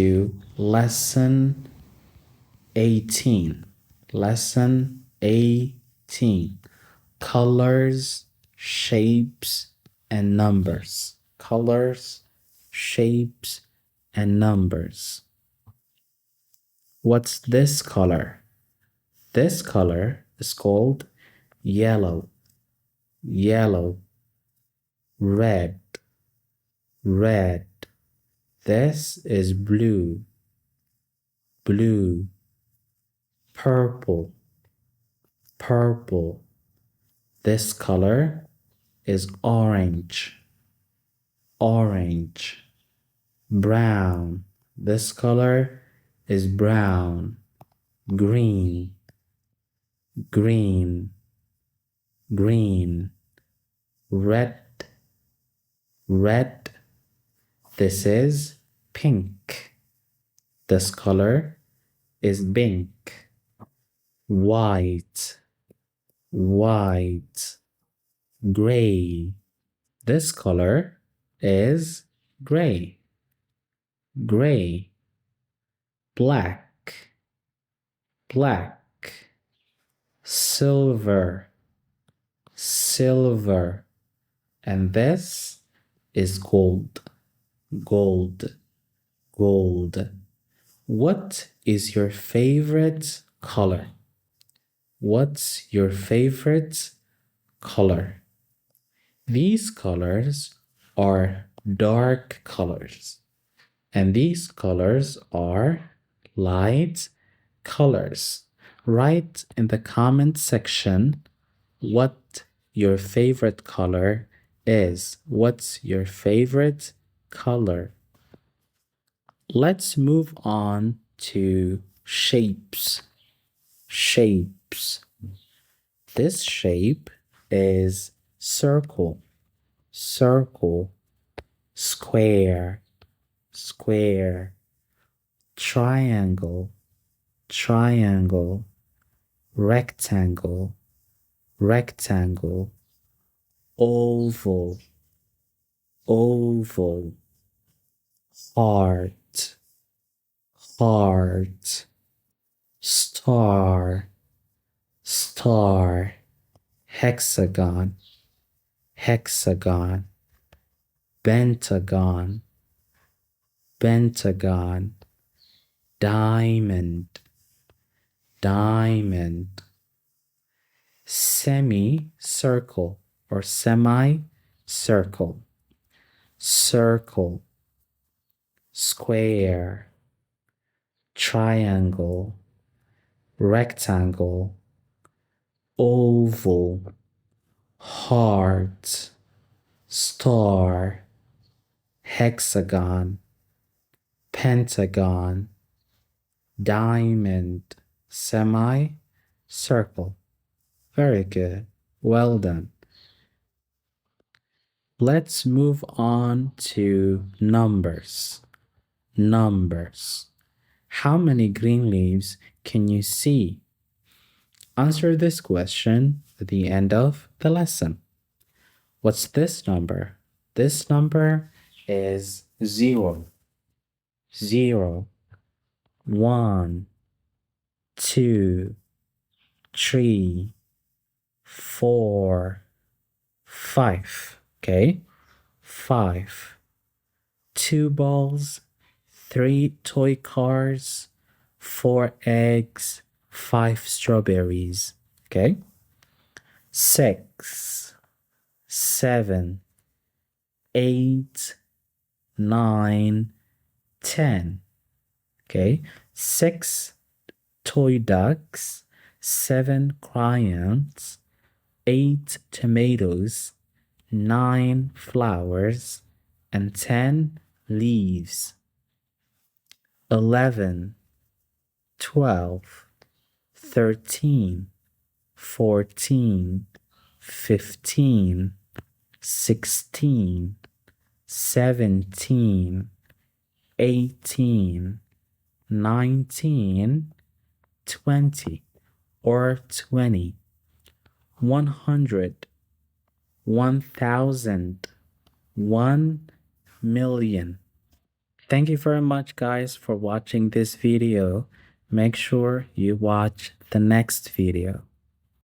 to lesson 18. Lesson 18. Colors, shapes, and numbers. Colors, shapes, and numbers. What's this color? This color is called yellow. Yellow. Red. Red. This is blue. Blue. Purple. Purple. This color is orange. Orange. Brown. This color is brown. Green. Green. Green. Red. Red. This is pink. This color is pink. White. White. Gray. This color is gray. Gray. Black. Black. Silver. Silver. And this is gold. Gold. Gold. What is your favorite color? What's your favorite color? These colors are dark colors, and these colors are light colors. Write in the comment section what your favorite color is. What's your favorite color? Let's move on to shapes. Shapes. This shape is circle. Circle. Square. Square. Triangle. Triangle. Rectangle. Rectangle. Oval. Oval. Heart. Heart. Star. Star. Hexagon. Hexagon. Pentagon. Pentagon. Diamond. Diamond. Semicircle or semi-circle. Circle. Square. Triangle. Rectangle. Oval. Heart. Star. Hexagon. Pentagon. Diamond. Semi-circle. Very good. Well done. Let's move on to numbers. Numbers. How many green leaves can you see? Answer this question at the end of the lesson. What's this number? This number is 0. 0. 1, 2, 3, 4, 5. Okay? 5. 2 balls, 3 toy cars, 4 eggs, 5 strawberries. Okay? 6, 7, 8, 9, 10. Okay? 6 toy ducks, 7 crayons, 8 tomatoes, 9 flowers, and 10 leaves. 11, 12, 13, 14, 15, 16, 17, 18, 19, 20, or 20, 100, 1,000, 1,000,000. Thank you very much, guys, for watching this video. Make sure you watch the next video.